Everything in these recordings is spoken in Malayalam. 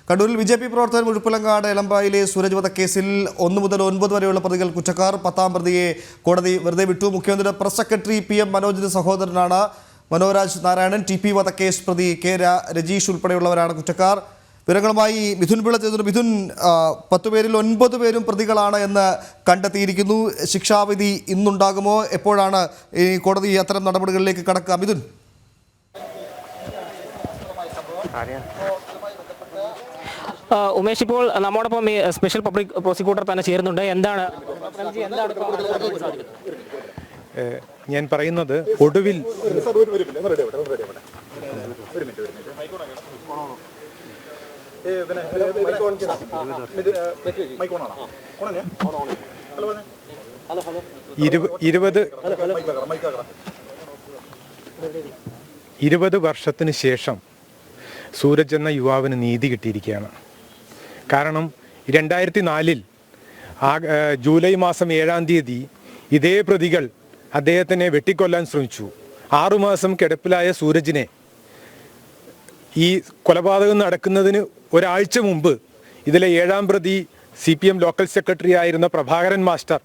കണ്ണൂരിൽ ബി.ജെ.പി. പ്രവർത്തകർ മുഴുപ്പിലങ്ങാട് എളമ്പായിലെ സൂരജ് വധക്കേസിൽ 1 മുതൽ 9 വരെയുള്ള പ്രതികൾ കുറ്റക്കാർ. 10ാം പ്രതിയെ കോടതി വെറുതെ വിട്ടു. മുഖ്യമന്ത്രിയുടെ പ്രസ് സെക്രട്ടറി PM മനോജിന്റെ സഹോദരനാണ് മനോരാജ് നാരായണൻ. TP വധക്കേസ് പ്രതി K. രജീഷ് ഉൾപ്പെടെയുള്ളവരാണ് കുറ്റക്കാർ. വിവരങ്ങളുമായി മിഥുൻ പിള്ള ചേർന്നു. മിഥുൻ, 10 പേരിൽ 9 പേരും പ്രതികളാണ് എന്ന് കണ്ടെത്തിയിരിക്കുന്നു. ശിക്ഷാവിധി ഇന്നുണ്ടാകുമോ? എപ്പോഴാണ് ഈ കോടതി അത്തരം നടപടികളിലേക്ക് കടക്കുക? മിഥുൻ. ഉമേഷ്, ഇപ്പോൾ നമ്മോടൊപ്പം ഈ സ്പെഷ്യൽ പബ്ലിക് പ്രോസിക്യൂട്ടർ തന്നെ ചേരുന്നുണ്ട്. എന്താണ് ഞാൻ പറയുന്നത്? ഒടുവിൽ ഇരുപത് വർഷത്തിന് ശേഷം സൂരജ് എന്ന യുവാവിന് നീതി കിട്ടിയിരിക്കുകയാണ്. കാരണം 2004 ജൂലൈ മാസം 7-ാം തീയതി ഇതേ പ്രതികൾ അദ്ദേഹത്തിനെ വെട്ടിക്കൊല്ലാൻ ശ്രമിച്ചു. 6 മാസം കിടപ്പിലായ സൂരജിനെ ഈ കൊലപാതകം നടക്കുന്നതിന് ഒരാഴ്ച മുമ്പ് ഇതിലെ 7ാം പ്രതി CPM ലോക്കൽ സെക്രട്ടറി ആയിരുന്ന പ്രഭാകരൻ മാസ്റ്റർ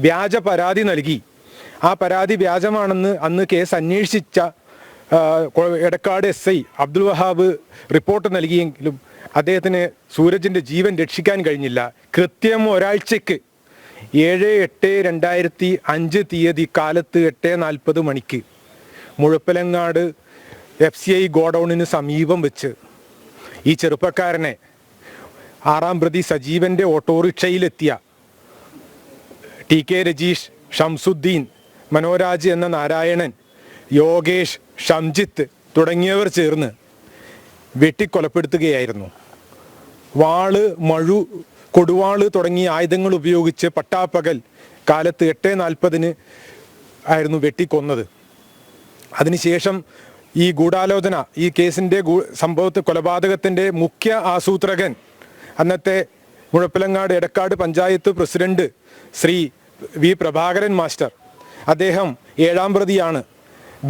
വ്യാജ പരാതി നൽകി. ആ പരാതി വ്യാജമാണെന്ന് അന്ന് കേസ് അന്വേഷിച്ച എടക്കാട് SI അബ്ദുൽ വഹാബ് റിപ്പോർട്ട് നൽകിയെങ്കിലും അദ്ദേഹത്തിന് സൂരജിൻ്റെ ജീവൻ രക്ഷിക്കാൻ കഴിഞ്ഞില്ല. കൃത്യം ഒരാഴ്ചയ്ക്ക് 7/8/2005 തീയതി കാലത്ത് 8:40 മണിക്ക് മുഴപ്പിലങ്ങാട് FCI ഗോഡൌണിന് സമീപം വെച്ച് ഈ ചെറുപ്പക്കാരനെ 6ാം പ്രതി സജീവൻ്റെ ഓട്ടോറിക്ഷയിലെത്തിയ TK രജീഷ്, ഷംസുദ്ദീൻ, മനോരാജ് എന്ന നാരായണൻ, യോഗേഷ്, ഷംജിത്ത് തുടങ്ങിയവർ ചേർന്ന് വെട്ടിക്കൊലപ്പെടുത്തുകയായിരുന്നു. വാള്, മഴു, കൊടുവാള് തുടങ്ങിയ ആയുധങ്ങൾ ഉപയോഗിച്ച് പട്ടാപ്പകൽ കാലത്ത് 8:40 ആയിരുന്നു വെട്ടിക്കൊന്നത്. അതിനുശേഷം ഈ ഗൂഢാലോചന, ഈ കേസിൻ്റെ കൊലപാതകത്തിൻ്റെ മുഖ്യ ആസൂത്രകൻ അന്നത്തെ Muzhappilangad Edakkad panchayat president Shri V. Prabhakaran master, അദ്ദേഹം 7ാം പ്രതിയാണ്.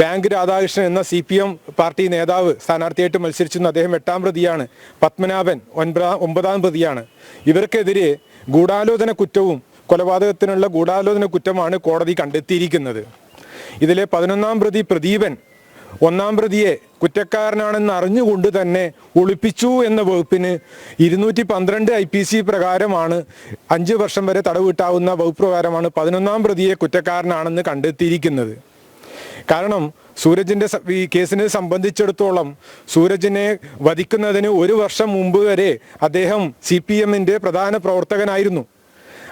ബാങ്ക് രാധാകൃഷ്ണൻ എന്ന CPM പാർട്ടി നേതാവ് സ്ഥാനാർത്ഥിയായിട്ട് മത്സരിച്ചിരുന്നു, അദ്ദേഹം 8ാം പ്രതിയാണ്. പത്മനാഭൻ 9ാം പ്രതിയാണ്. ഇവർക്കെതിരെ ഗൂഢാലോചന കുറ്റവും കൊലപാതകത്തിനുള്ള ഗൂഢാലോചന കുറ്റമാണ് കോടതി കണ്ടെത്തിയിരിക്കുന്നത്. ഇതിലെ 11ാം പ്രതി പ്രദീപൻ 1ാം പ്രതിയെ കുറ്റക്കാരനാണെന്ന് അറിഞ്ഞുകൊണ്ട് തന്നെ ഒളിപ്പിച്ചു എന്ന വകുപ്പിന് 212 IPC പ്രകാരമാണ് 5 വർഷം വരെ തടവ് കിട്ടാവുന്ന വകുപ്പ് പ്രകാരമാണ് 11ാം പ്രതിയെ കുറ്റക്കാരനാണെന്ന് കണ്ടെത്തിയിരിക്കുന്നത്. കാരണം സൂരജിൻ്റെ ഈ കേസിനെ സംബന്ധിച്ചിടത്തോളം സൂരജിനെ വധിക്കുന്നതിന് 1 വർഷം മുമ്പ് വരെ അദ്ദേഹം CPMൻ്റെ പ്രധാന പ്രവർത്തകനായിരുന്നു.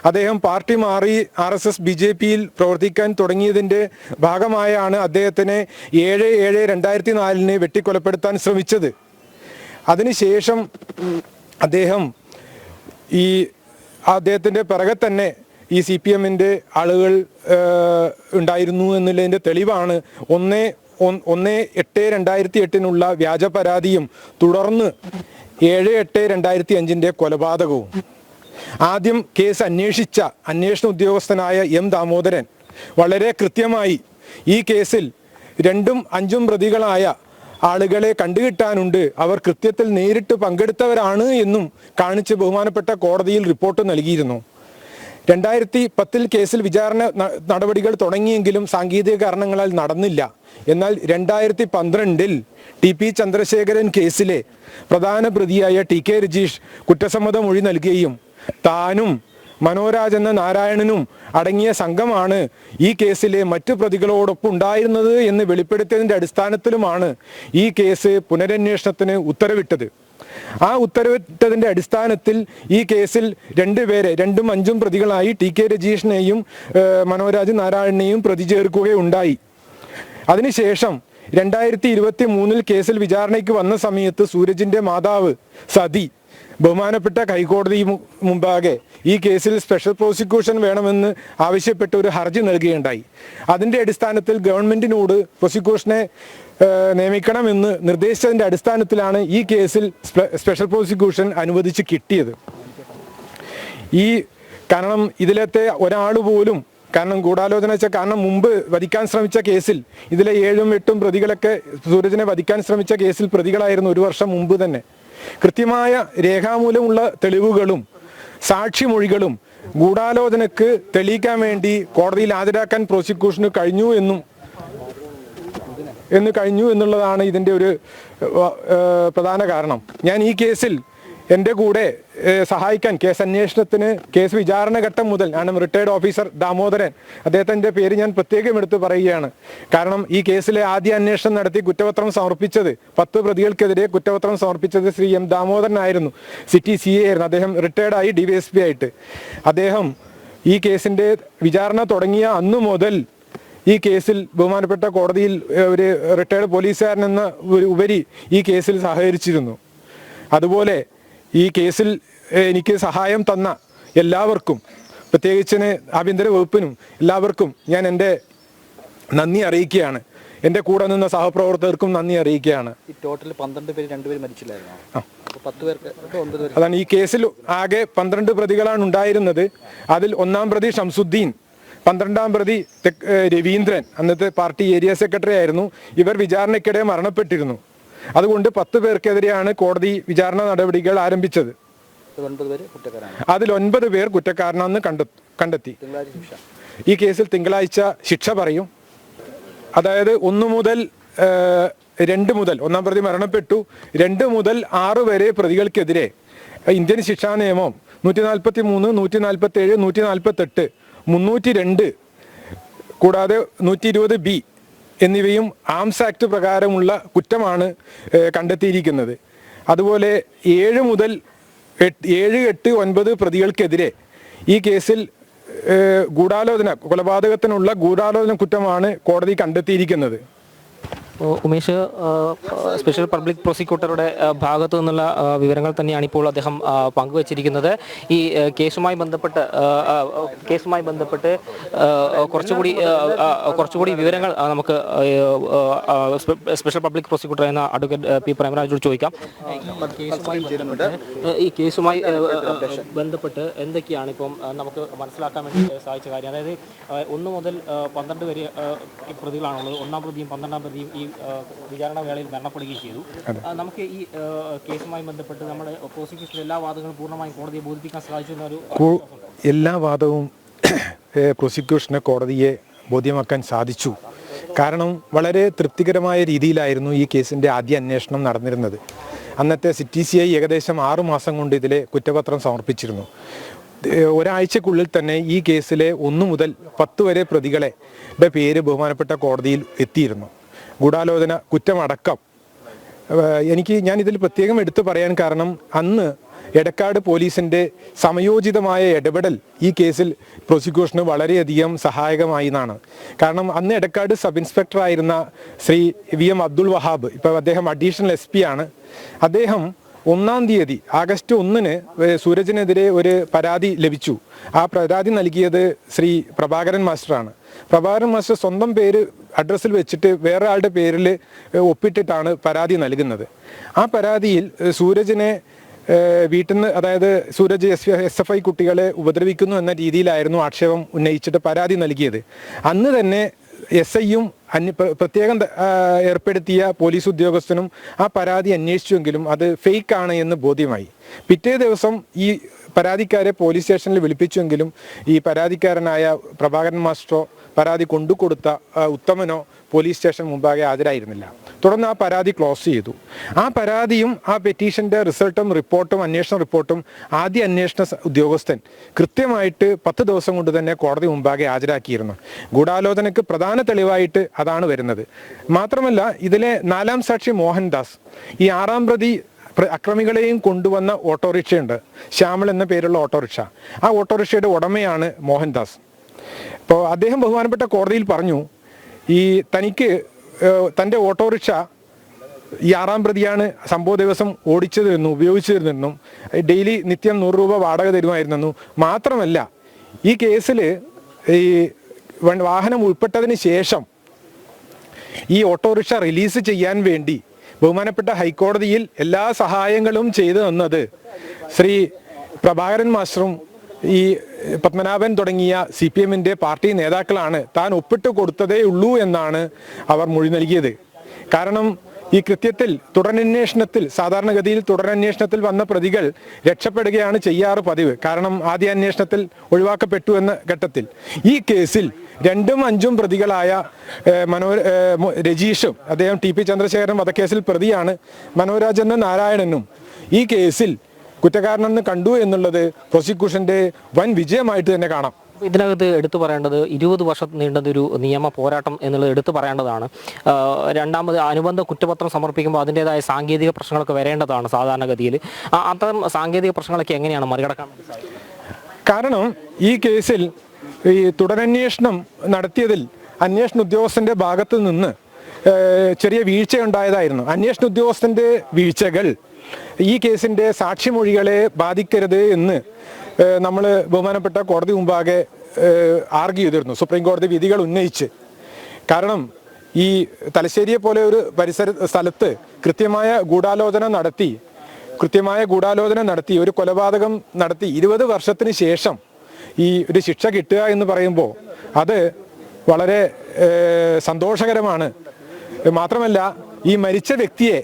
അദ്ദേഹം പാർട്ടി മാറി RSS BJPയിൽ പ്രവർത്തിക്കാൻ തുടങ്ങിയതിൻ്റെ ഭാഗമായാണ് അദ്ദേഹത്തിനെ 7/7/2004 വെട്ടിക്കൊലപ്പെടുത്താൻ ശ്രമിച്ചത്. അതിനുശേഷം അദ്ദേഹത്തിൻ്റെ പിറകെ തന്നെ ഈ CPMൻ്റെ ആളുകൾ ഉണ്ടായിരുന്നു എന്നുള്ളതിൻ്റെ തെളിവാണ് 1/8/2008 വ്യാജ പരാതിയും തുടർന്ന് 7/8/2005 കൊലപാതകവും. ആദ്യം കേസ് അന്വേഷിച്ച അന്വേഷണ ഉദ്യോഗസ്ഥനായ M. ദാമോദരൻ വളരെ കൃത്യമായി ഈ കേസിൽ 2ഉം 5ഉം പ്രതികളായ ആളുകളെ കണ്ടുകിട്ടാനുണ്ട്, അവർ കൃത്യത്തിൽ നേരിട്ട് പങ്കെടുത്തവരാണ് എന്നും കാണിച്ച് ബഹുമാനപ്പെട്ട കോടതിയിൽ റിപ്പോർട്ട് നൽകിയിരുന്നു. 2010 കേസിൽ വിചാരണ നടപടികൾ തുടങ്ങിയെങ്കിലും സാങ്കേതിക കാരണങ്ങളാൽ നടന്നില്ല. എന്നാൽ 2012 TP ചന്ദ്രശേഖരൻ കേസിലെ പ്രധാന പ്രതിയായ TK രജീഷ് കുറ്റസമ്മത മൊഴി നൽകുകയും താനും മനോരാജ് എന്ന നാരായണനും അടങ്ങിയ സംഘമാണ് ഈ കേസിലെ മറ്റു പ്രതികളോടൊപ്പം ഉണ്ടായിരുന്നത് എന്ന് വെളിപ്പെടുത്തിയതിൻ്റെ അടിസ്ഥാനത്തിലുമാണ് ഈ കേസ് പുനരന്വേഷണത്തിന് ഉത്തരവിട്ടത്. ആ ഉത്തരവിട്ടതിൻ്റെ അടിസ്ഥാനത്തിൽ ഈ കേസിൽ 2 പേരെ 2ഉം 5ഉം പ്രതികളായി TK രജീഷിനെയും മനോരാജ് നാരായണനെയും പ്രതി ചേർക്കുകയുണ്ടായി. അതിനുശേഷം 2023 കേസിൽ വിചാരണയ്ക്ക് വന്ന സമയത്ത് സൂരജിൻ്റെ മാതാവ് സതി ബഹുമാനപ്പെട്ട ഹൈക്കോടതി മുമ്പാകെ ഈ കേസിൽ സ്പെഷ്യൽ പ്രോസിക്യൂഷൻ വേണമെന്ന് ആവശ്യപ്പെട്ട് ഒരു ഹർജി നൽകുകയുണ്ടായി. അതിൻ്റെ അടിസ്ഥാനത്തിൽ ഗവൺമെൻറ്റിനോട് പ്രോസിക്യൂഷനെ നിയമിക്കണമെന്ന് നിർദ്ദേശിച്ചതിൻ്റെ അടിസ്ഥാനത്തിലാണ് ഈ കേസിൽ സ്പെഷ്യൽ പ്രോസിക്യൂഷൻ അനുവദിച്ച് കിട്ടിയത്. കാരണം ഇതിലത്തെ ഒരാൾ പോലും കാരണം ഗൂഢാലോചന വെച്ചാൽ കാരണം മുമ്പ് വധിക്കാൻ ശ്രമിച്ച കേസിൽ ഇതിലെ 7ഉം 8ഉം പ്രതികളൊക്കെ സൂരജിനെ വധിക്കാൻ ശ്രമിച്ച കേസിൽ പ്രതികളായിരുന്നു 1 വർഷം മുമ്പ് തന്നെ. കൃത്യമായ രേഖാമൂലമുള്ള തെളിവുകളും സാക്ഷിമൊഴികളും ഗൂഢാലോചനക്ക് തെളിയിക്കാൻ വേണ്ടി കോടതിയിൽ ഹാജരാക്കാൻ പ്രോസിക്യൂഷന് കഴിഞ്ഞു എന്നുള്ളതാണ് ഇതിൻ്റെ ഒരു പ്രധാന കാരണം. ഞാൻ ഈ കേസിൽ എൻ്റെ കൂടെ സഹായിക്കാൻ കേസ് അന്വേഷണത്തിന് കേസ് വിചാരണ ഘട്ടം മുതൽ ഞാൻ റിട്ടയർഡ് ഓഫീസർ ദാമോദരൻ, അദ്ദേഹത്തിൻ്റെ പേര് ഞാൻ പ്രത്യേകം എടുത്ത് പറയുകയാണ്. കാരണം ഈ കേസിലെ ആദ്യ അന്വേഷണം നടത്തി കുറ്റപത്രം സമർപ്പിച്ചത് 10 പ്രതികൾക്കെതിരെ കുറ്റപത്രം സമർപ്പിച്ചത് ശ്രീ എം ദാമോദരനായിരുന്നു. സിറ്റി CA ആയിരുന്നു. അദ്ദേഹം റിട്ടയർഡായി DYSP ആയിട്ട്. അദ്ദേഹം ഈ കേസിൻ്റെ വിചാരണ തുടങ്ങിയ അന്നു മുതൽ ഈ കേസിൽ ബഹുമാനപ്പെട്ട കോടതിയിൽ ഒരു റിട്ടയർഡ് പോലീസുകാരനെന്ന ഉപരി ഈ കേസിൽ സഹകരിച്ചിരുന്നു. അതുപോലെ ഈ കേസിൽ എനിക്ക് സഹായം തന്ന എല്ലാവർക്കും, പ്രത്യേകിച്ച് ആഭ്യന്തര വകുപ്പിനും എല്ലാവർക്കും ഞാൻ എൻ്റെ നന്ദി അറിയിക്കുകയാണ്. എൻ്റെ കൂടെ നിന്ന സഹപ്രവർത്തകർക്കും നന്ദി അറിയിക്കുകയാണ്. ടോട്ടൽ 12 പേര് 2 പേര് മരിച്ചില്ലായിരുന്നു. 10 പേർക്ക് 9 പേര്. അതാണ് ഈ കേസിൽ ആകെ 12 പ്രതികളാണ് ഉണ്ടായിരുന്നത്. അതിൽ 1-ാം പ്രതി ഷംസുദ്ദീൻ, 12-ാം പ്രതി രവീന്ദ്രൻ, അന്നത്തെ പാർട്ടി ഏരിയ സെക്രട്ടറി ആയിരുന്നു. ഇവർ വിചാരണയ്ക്കിടെ മരണപ്പെട്ടിരുന്നു. അതുകൊണ്ട് 10 പേർക്കെതിരെയാണ് കോടതി വിചാരണ നടപടികൾ ആരംഭിച്ചത്. അതിൽ 9 പേർ കുറ്റക്കാരനാണെന്ന് കണ്ടെത്തി. ഈ കേസിൽ തിങ്കളാഴ്ച ശിക്ഷ പറയും. അതായത് 1 മുതൽ 1-ാം പ്രതി മരണപ്പെട്ടു. 2 മുതൽ 6 വരെ പ്രതികൾക്കെതിരെ ഇന്ത്യൻ ശിക്ഷാ നിയമം 143, 147, 148, 302 കൂടാതെ 120B എന്നിവയും ആംസ് ആക്ട് പ്രകാരമുള്ള കുറ്റമാണ് കണ്ടെത്തിയിരിക്കുന്നത്. അതുപോലെ 7 മുതൽ 7, 8, 9 പ്രതികൾക്കെതിരെ ഈ കേസിൽ കൊലപാതകത്തിനുള്ള ഗൂഢാലോചന കുറ്റമാണ് കോടതി കണ്ടെത്തിയിരിക്കുന്നത്. ഉമേഷ്, സ്പെഷ്യൽ പബ്ലിക് പ്രോസിക്യൂട്ടറുടെ ഭാഗത്തു നിന്നുള്ള വിവരങ്ങൾ തന്നെയാണ് ഇപ്പോൾ അദ്ദേഹം പങ്കുവച്ചിരിക്കുന്നത്. ഈ കേസുമായി ബന്ധപ്പെട്ട് കുറച്ചുകൂടി വിവരങ്ങൾ നമുക്ക് സ്പെഷ്യൽ പബ്ലിക് പ്രോസിക്യൂട്ടർ എന്ന അഡ്വക്കേറ്റ് പി പ്രേമരാജോട് ചോദിക്കാം. ഈ കേസുമായി ബന്ധപ്പെട്ട് എന്തൊക്കെയാണ് ഇപ്പം നമുക്ക് മനസ്സിലാക്കാൻ വേണ്ടി സാധിച്ച കാര്യം? അതായത് 1 മുതൽ 12 വരെ പ്രതികളാണുള്ളത്. 1-ാം പ്രതിയും 12-ാം പ്രതിയും ഈ വിചാരണ വേളയിൽ മരണപ്പെടുകയും ചെയ്തു. നമുക്ക് ഈ കേസുമായി ബന്ധപ്പെട്ട് നമ്മുടെ പ്രോസിക്യൂഷൻ എല്ലാ വാദങ്ങളും പൂർണ്ണമായും കോടതിയെ ബോധിപ്പിക്കാൻ സാധിച്ചു. എല്ലാ വാദവും പ്രോസിക്യൂഷന് കോടതിയെ ബോധ്യമാക്കാൻ സാധിച്ചു. കാരണം വളരെ തൃപ്തികരമായ രീതിയിലായിരുന്നു ഈ കേസിൻ്റെ ആദ്യ അന്വേഷണം നടന്നിരുന്നത്. അന്നത്തെ സിറ്റി CI ഏകദേശം 6 മാസം കൊണ്ട് ഇതിലെ കുറ്റപത്രം സമർപ്പിച്ചിരുന്നു. ഒരാഴ്ചക്കുള്ളിൽ തന്നെ ഈ കേസിലെ 1 മുതൽ 10 വരെ പ്രതികളെ പേര് ബഹുമാനപ്പെട്ട കോടതിയിൽ എത്തിയിരുന്നു. ഗൂഢാലോചന കുറ്റമടക്കം ഞാൻ ഇതിൽ പ്രത്യേകം എടുത്തു പറയാൻ കാരണം അന്ന് എടക്കാട് പോലീസിൻ്റെ സമയോചിതമായ ഇടപെടൽ ഈ കേസിൽ പ്രോസിക്യൂഷന് വളരെയധികം സഹായകമായി എന്നാണ്. കാരണം അന്ന് എടക്കാട് സബ് ഇൻസ്പെക്ടർ ആയിരുന്ന ശ്രീ VM അബ്ദുൾ വഹാബ്, ഇപ്പോൾ അദ്ദേഹം അഡീഷണൽ SP ആണ്. അദ്ദേഹം 1-ാം തീയതി ആഗസ്റ്റ് 1-ന് സൂരജിനെതിരെ ഒരു പരാതി ലഭിച്ചു. ആ പരാതി നൽകിയത് ശ്രീ പ്രഭാകരൻ മാസ്റ്ററാണ്. പ്രഭാകരൻ മാസ്റ്റർ സ്വന്തം പേര് അഡ്രസ്സിൽ വെച്ചിട്ട് വേറെ ആളുടെ പേരിൽ ഒപ്പിട്ടിട്ടാണ് പരാതി നൽകുന്നത്. ആ പരാതിയിൽ സൂരജിനെ വീട്ടിൽ നിന്ന്, അതായത് സൂരജ് SFI കുട്ടികളെ ഉപദ്രവിക്കുന്നു എന്ന രീതിയിലായിരുന്നു ആക്ഷേപം ഉന്നയിച്ചിട്ട് പരാതി നൽകിയത്. അന്ന് തന്നെ SIയും പ്രത്യേകം ഏർപ്പെടുത്തിയ പോലീസ് ഉദ്യോഗസ്ഥനും ആ പരാതി അന്വേഷിച്ചുവെങ്കിലും അത് ഫേക്കാണ് എന്ന് ബോധ്യമായി. പിറ്റേ ദിവസം ഈ പരാതിക്കാരെ പോലീസ് സ്റ്റേഷനിൽ വിളിപ്പിച്ചുവെങ്കിലും ഈ പരാതിക്കാരനായ പ്രഭാകരൻ മാസ്റ്ററോ പരാതി കൊണ്ടുകൊടുത്ത ഉത്തമനോ പോലീസ് സ്റ്റേഷൻ മുമ്പാകെ ഹാജരായിരുന്നില്ല. തുടർന്ന് ആ പരാതി ക്ലോസ് ചെയ്തു. ആ പരാതിയും ആ പെറ്റീഷൻ്റെ റിസൾട്ടും റിപ്പോർട്ടും അന്വേഷണ റിപ്പോർട്ടും ആദ്യ അന്വേഷണ ഉദ്യോഗസ്ഥൻ കൃത്യമായിട്ട് 10 ദിവസം കൊണ്ട് തന്നെ കോടതി മുമ്പാകെ ഹാജരാക്കിയിരുന്നു. ഗൂഢാലോചനയ്ക്ക് പ്രധാന തെളിവായിട്ട് അതാണ് വരുന്നത്. മാത്രമല്ല ഇതിലെ 4-ാം സാക്ഷി മോഹൻദാസ്, ഈ 6-ാം പ്രതി അക്രമികളെയും കൊണ്ടുവന്ന ഓട്ടോറിക്ഷയുണ്ട്, ശ്യാമൾ എന്ന പേരുള്ള ഓട്ടോറിക്ഷ. ആ ഓട്ടോറിക്ഷയുടെ ഉടമയാണ് മോഹൻദാസ്. അപ്പോൾ അദ്ദേഹം ബഹുമാനപ്പെട്ട കോടതിയിൽ പറഞ്ഞു, ഈ തനിക്ക് തൻ്റെ ഓട്ടോറിക്ഷ ഈ 6-ാം പ്രതിയാണ് സംഭവ ദിവസം ഓടിച്ചതെന്നും ഉപയോഗിച്ചിരുന്നെന്നും ഡെയിലി നിത്യം 100 രൂപ വാടക തരുമായിരുന്നെന്നും മാത്രമല്ല ഈ കേസിൽ ഈ വാഹനം ഉൾപ്പെട്ടതിന് ശേഷം ഈ ഓട്ടോറിക്ഷ റിലീസ് ചെയ്യാൻ വേണ്ടി ബഹുമാനപ്പെട്ട ഹൈക്കോടതിയിൽ എല്ലാ സഹായങ്ങളും ചെയ്തു തന്നത് ശ്രീ പ്രഭാകരൻ മാസ്റ്ററും ഈ പത്മനാഭൻ തുടങ്ങിയ CPMൻ്റെ പാർട്ടി നേതാക്കളാണ്. താൻ ഒപ്പിട്ട് കൊടുത്തതേ ഉള്ളൂ എന്നാണ് അവർ മൊഴി നൽകിയത്. കാരണം ഈ കൃത്യത്തിൽ സാധാരണഗതിയിൽ തുടരന്വേഷണത്തിൽ വന്ന പ്രതികൾ രക്ഷപ്പെടുകയാണ് ചെയ്യാറ് പതിവ്. കാരണം ആദ്യ അന്വേഷണത്തിൽ ഒഴിവാക്കപ്പെട്ടു എന്ന ഘട്ടത്തിൽ ഈ കേസിൽ 2ഉം 5ഉം പ്രതികളായ രജീഷും അദ്ദേഹം ടി പി ചന്ദ്രശേഖരൻ വധക്കേസിൽ പ്രതിയാണ്, മനോരാജ് എന്ന നാരായണനും ഈ കേസിൽ കുറ്റക്കാരനെന്ന് കണ്ടു എന്നുള്ളത് പ്രോസിക്യൂഷന്റെ വൻ വിജയമായിട്ട് തന്നെ കാണാം. ഇതിനകത്ത് എടുത്തു പറയേണ്ടത് 20 വർഷം നീണ്ടതൊരു നിയമ പോരാട്ടം എന്നുള്ളത് എടുത്തു പറയേണ്ടതാണ്. രണ്ടാമത് അനുബന്ധ കുറ്റപത്രം സമർപ്പിക്കുമ്പോൾ അതിൻ്റെതായ സാങ്കേതിക പ്രശ്നങ്ങളൊക്കെ വരേണ്ടതാണ് സാധാരണഗതിയിൽ. അത്തരം സാങ്കേതിക പ്രശ്നങ്ങളൊക്കെ എങ്ങനെയാണ് മറികടക്കാൻ വേണ്ടി സാധിക്കുന്നത്? കാരണം ഈ കേസിൽ ഈ തുടരന്വേഷണം നടത്തിയതിൽ അന്വേഷണ ഉദ്യോഗസ്ഥന്റെ ഭാഗത്ത് നിന്ന് ചെറിയ വീഴ്ചയുണ്ടായതായിരുന്നു. അന്വേഷണ ഉദ്യോഗസ്ഥന്റെ വീഴ്ചകൾ ഈ കേസിന്റെ സാക്ഷിമൊഴികളെ ബാധിക്കരുത് എന്ന് നമ്മൾ ബഹുമാനപ്പെട്ട കോടതി മുമ്പാകെ ആർഗ്യൂ ചെയ്തിരുന്നു, സുപ്രീം കോടതി വിധികൾ ഉന്നയിച്ച്. കാരണം ഈ തലശ്ശേരിയെ പോലെ ഒരു സ്ഥലത്ത് കൃത്യമായ ഗൂഢാലോചന നടത്തി ഒരു കൊലപാതകം നടത്തി 20 വർഷത്തിന് ശേഷം ഈ ഒരു ശിക്ഷ കിട്ടുക എന്ന് പറയുമ്പോൾ അത് വളരെ സന്തോഷകരമാണ്. മാത്രമല്ല, ഈ മരിച്ച വ്യക്തിയെ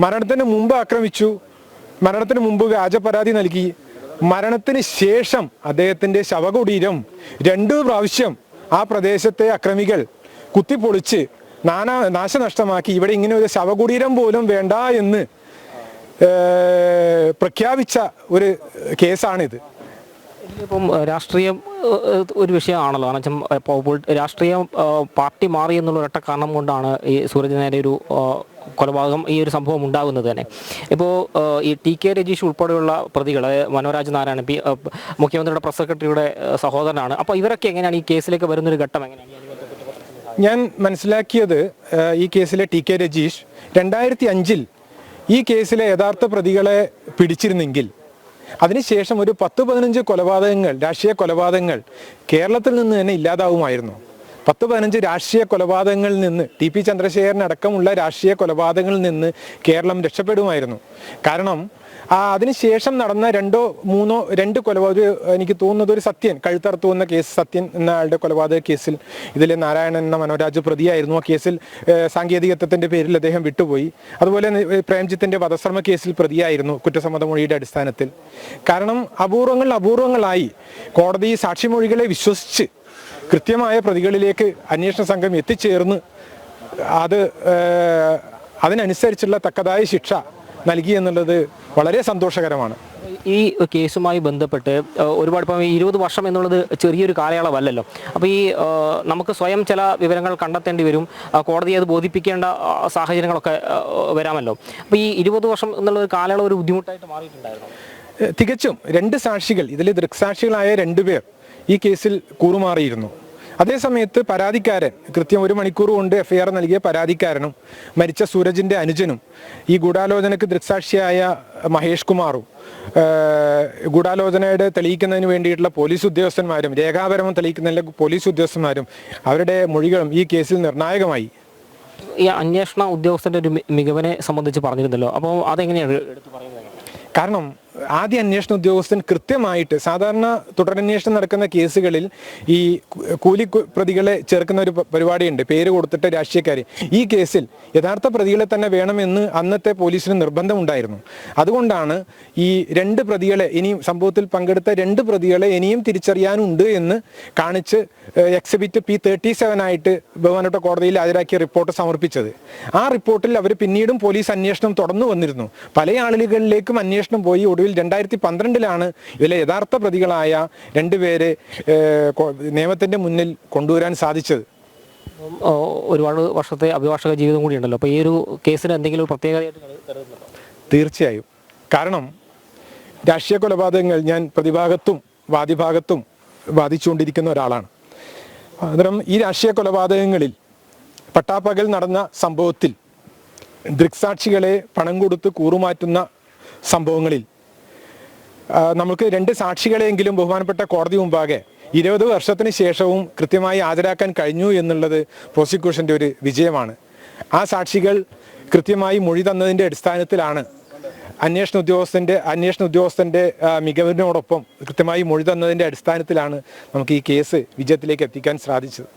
മരണത്തിന് മുമ്പ് ആക്രമിച്ചു, മരണത്തിന് മുമ്പ് വ്യാജ പരാതി നൽകി, മരണത്തിന് ശേഷം അദ്ദേഹത്തിന്റെ ശവകുടീരം 2 പ്രാവശ്യം ആ പ്രദേശത്തെ അക്രമികൾ കുത്തിപ്പൊളിച്ച് നാശനഷ്ടമാക്കി. ഇവിടെ ഇങ്ങനെ ഒരു ശവകുടീരം പോലും വേണ്ട എന്ന് പ്രഖ്യാപിച്ച ഒരു കേസാണിത്. ഇതിലിപ്പം രാഷ്ട്രീയം ഒരു വിഷയമാണല്ലോ. കാരണം രാഷ്ട്രീയ പാർട്ടി മാറി എന്നുള്ള ഒരൊറ്റ കാരണം കൊണ്ടാണ് ഈ സൂരജ് നേരെ ഒരു കൊലപാതകം, ഈ ഒരു സംഭവം ഉണ്ടാകുന്നത് തന്നെ. ഇപ്പോൾ ഈ ടി.കെ. രജീഷ് ഉൾപ്പെടെയുള്ള പ്രതികൾ, മനോരാജ് നാരായണൻ മുഖ്യമന്ത്രിയുടെ പ്രസ് സെക്രട്ടറിയുടെ സഹോദരനാണ്. അപ്പോൾ ഇവരൊക്കെ എങ്ങനെയാണ് ഈ കേസിലേക്ക് വരുന്നൊരു ഘട്ടം എങ്ങനെയാണ്? ഞാൻ മനസ്സിലാക്കിയത് ഈ കേസിലെ ടി.കെ. രജീഷ് 2005 ഈ കേസിലെ യഥാർത്ഥ പ്രതികളെ പിടിച്ചിരുന്നെങ്കിൽ അതിനുശേഷം ഒരു 10-15 കൊലപാതകങ്ങൾ, രാഷ്ട്രീയ കൊലപാതകങ്ങൾ കേരളത്തിൽ നിന്ന് തന്നെ ഇല്ലാതാവുമായിരുന്നു. 10-15 രാഷ്ട്രീയ കൊലപാതകങ്ങളിൽ നിന്ന്, ടി പി ചന്ദ്രശേഖരൻ അടക്കമുള്ള രാഷ്ട്രീയ കൊലപാതകങ്ങളിൽ നിന്ന് കേരളം രക്ഷപ്പെടുമായിരുന്നു. കാരണം അതിനുശേഷം നടന്ന 2 കൊലപാതക, എനിക്ക് തോന്നുന്നത് ഒരു സത്യൻ കഴുത്തറുത്തു എന്ന കേസ്, സത്യൻ എന്ന ആളുടെ കൊലപാതക കേസിൽ ഇതിലെ നാരായണൻ എന്ന മനോരാജ് പ്രതിയായിരുന്നു. ആ കേസിൽ സാങ്കേതികത്വത്തിന്റെ പേരിൽ അദ്ദേഹം വിട്ടുപോയി. അതുപോലെ പ്രേംജിത്തിന്റെ വധശ്രമ കേസിൽ പ്രതിയായിരുന്നു കുറ്റസമ്മത മൊഴിയുടെ അടിസ്ഥാനത്തിൽ. കാരണം അപൂർവങ്ങളായി കോടതി സാക്ഷിമൊഴികളെ വിശ്വസിച്ച് കൃത്യമായ പ്രതികളിലേക്ക് അന്വേഷണ സംഘം എത്തിച്ചേർന്ന് അതിനനുസരിച്ചുള്ള തക്കതായ ശിക്ഷ നൽകി എന്നുള്ളത് വളരെ സന്തോഷകരമാണ്. ഈ കേസുമായി ബന്ധപ്പെട്ട് ഒരുപാട് ഇപ്പം 20 വർഷം എന്നുള്ളത് ചെറിയൊരു കാലയളവല്ലല്ലോ. അപ്പോൾ ഈ നമുക്ക് സ്വയം ചില വിവരങ്ങൾ കണ്ടെത്തേണ്ടി വരും, കോടതിയെ അത് ബോധിപ്പിക്കേണ്ട സാഹചര്യങ്ങളൊക്കെ വരാമല്ലോ. അപ്പോൾ ഈ 20 വർഷം എന്നുള്ള കാലയളവ് ഒരു ബുദ്ധിമുട്ടായിട്ട് മാറിയിട്ടുണ്ടായിരുന്നു. തികച്ചും 2 സാക്ഷികൾ, ഇതിൽ ദൃക്സാക്ഷികളായ 2 പേർ ഈ കേസിൽ കൂറുമാറിയിരുന്നു. അതേസമയത്ത് പരാതിക്കാരൻ, കൃത്യം 1 മണിക്കൂർ കൊണ്ട് എഫ്ഐആർ നൽകിയ പരാതിക്കാരനും മരിച്ച സൂരജിന്റെ അനുജനും ഈ ഗൂഢാലോചനയ്ക്ക് ദൃക്സാക്ഷിയായ മഹേഷ് കുമാറും ഗൂഢാലോചനയുടെ തെളിയിക്കുന്നതിന് വേണ്ടിയിട്ടുള്ള പോലീസ് ഉദ്യോഗസ്ഥന്മാരും രേഖാപരമം തെളിയിക്കുന്നതിലെ പോലീസ് ഉദ്യോഗസ്ഥന്മാരും അവരുടെ മൊഴികളും ഈ കേസിൽ നിർണായകമായി. ഈ അന്വേഷണ ഉദ്യോഗസ്ഥന്റെ ഒരു മികവിനെ സംബന്ധിച്ച് പറഞ്ഞിരുന്നല്ലോ, അപ്പോൾ അതെങ്ങനെയാണ് എടുത്തു പറയുന്നത്? കാരണം ആദ്യ അന്വേഷണ ഉദ്യോഗസ്ഥൻ കൃത്യമായിട്ട്, സാധാരണ തുടരന്വേഷണം നടക്കുന്ന കേസുകളിൽ ഈ കൂലി പ്രതികളെ ചേർക്കുന്ന ഒരു പരിപാടിയുണ്ട്, പേര് കൊടുത്തിട്ട് രാഷ്ട്രീയക്കാർ. ഈ കേസിൽ യഥാർത്ഥ പ്രതികളെ തന്നെ വേണമെന്ന് അന്നത്തെ പോലീസിന് നിർബന്ധമുണ്ടായിരുന്നു. അതുകൊണ്ടാണ് ഈ 2 പ്രതികളെ, ഇനിയും സംഭവത്തിൽ പങ്കെടുത്ത 2 പ്രതികളെ ഇനിയും തിരിച്ചറിയാനുണ്ട് എന്ന് കാണിച്ച് എക്സിബിറ്റ് P37 ആയിട്ട് ബഹുമാനപ്പെട്ട കോടതിയിൽ ഹാജരാക്കിയ റിപ്പോർട്ട് സമർപ്പിച്ചത്. ആ റിപ്പോർട്ടിൽ അവർ പിന്നീടും പോലീസ് അന്വേഷണം തുടർന്നു വന്നിരുന്നു. പല ആളുകളിലേക്കും അന്വേഷണം പോയി. ഒടുവിൽ 2012 ഇതിലെ യഥാർത്ഥ പ്രതികളായ 2 പേരെ നിയമത്തിന്റെ മുന്നിൽ കൊണ്ടുവരാൻ സാധിച്ചത്. ഒരുപാട് വർഷത്തെ അഭിഭാഷക ജീവിതം കൂടി ഉണ്ടല്ലോ, അപ്പോൾ ഈ ഒരു കേസിന് എന്തെങ്കിലും പ്രത്യേകതയായിട്ട് കരുതുന്നുണ്ടോ? തീർച്ചയായും. കാരണം രാഷ്ട്രീയ കൊലപാതകങ്ങൾ ഞാൻ പ്രതിഭാഗത്തും വാദിഭാഗത്തും വാദിച്ചുകൊണ്ടിരിക്കുന്ന ഒരാളാണ്. അന്നേരം ഈ രാഷ്ട്രീയ കൊലപാതകങ്ങളിൽ പട്ടാപ്പകൽ നടന്ന സംഭവത്തിൽ ദൃക്സാക്ഷികളെ പണം കൊടുത്ത് കൂറുമാറ്റുന്ന സംഭവങ്ങളിൽ നമുക്ക് 2 സാക്ഷികളെങ്കിലും ബഹുമാനപ്പെട്ട കോടതി മുമ്പാകെ 20 വർഷത്തിന് ശേഷവും കൃത്യമായി ഹാജരാക്കാൻ കഴിഞ്ഞു എന്നുള്ളത് പ്രോസിക്യൂഷന്റെ ഒരു വിജയമാണ്. ആ സാക്ഷികൾ കൃത്യമായി മൊഴി തന്നതിൻ്റെ അടിസ്ഥാനത്തിലാണ് അന്വേഷണ ഉദ്യോഗസ്ഥന്റെ മികവിനോടൊപ്പം കൃത്യമായി മൊഴി തന്നതിൻ്റെ അടിസ്ഥാനത്തിലാണ് നമുക്ക് ഈ കേസ് വിജയത്തിലേക്ക് എത്തിക്കാൻ സാധിച്ചത്.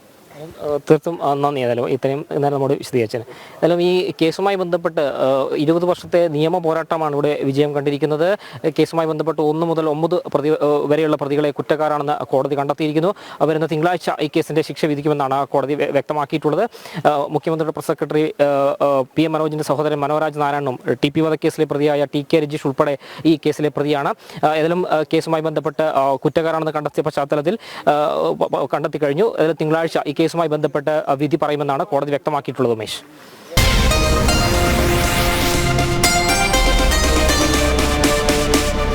തീർത്തും നന്ദി. ഏതായാലും ഇത്രയും നേരം നമ്മോട് വിശദീകരിച്ചത്. ഏതായാലും ഈ കേസുമായി ബന്ധപ്പെട്ട് 20 വർഷത്തെ നിയമ പോരാട്ടമാണ് ഇവിടെ വിജയം കണ്ടിരിക്കുന്നത്. കേസുമായി ബന്ധപ്പെട്ട് 1 മുതൽ 9 വരെയുള്ള പ്രതികളെ കുറ്റക്കാരാണെന്ന് കോടതി കണ്ടെത്തിയിരിക്കുന്നു. വരുന്ന തിങ്കളാഴ്ച ഈ കേസിന്റെ ശിക്ഷ വിധിക്കുമെന്നാണ് കോടതി വ്യക്തമാക്കിയിട്ടുള്ളത്. മുഖ്യമന്ത്രിയുടെ പ്രസ് സെക്രട്ടറി PM മനോജിന്റെ സഹോദരൻ മനോരാജ് നാരായണനും TP വധക്കേസിലെ പ്രതിയായ TK രജീഷ് ഉൾപ്പെടെ ഈ കേസിലെ പ്രതിയാണ്. ഏതായാലും കേസുമായി ബന്ധപ്പെട്ട് കുറ്റക്കാരാണെന്ന് കണ്ടെത്തിയ പശ്ചാത്തലത്തിൽ കണ്ടെത്തി കഴിഞ്ഞു. തിങ്കളാഴ്ച ഈ കേസുമായി ബന്ധപ്പെട്ട് വിധി പറയുമെന്നാണ് കോടതി വ്യക്തമാക്കിയിട്ടുള്ളത്. ഉമേഷ്.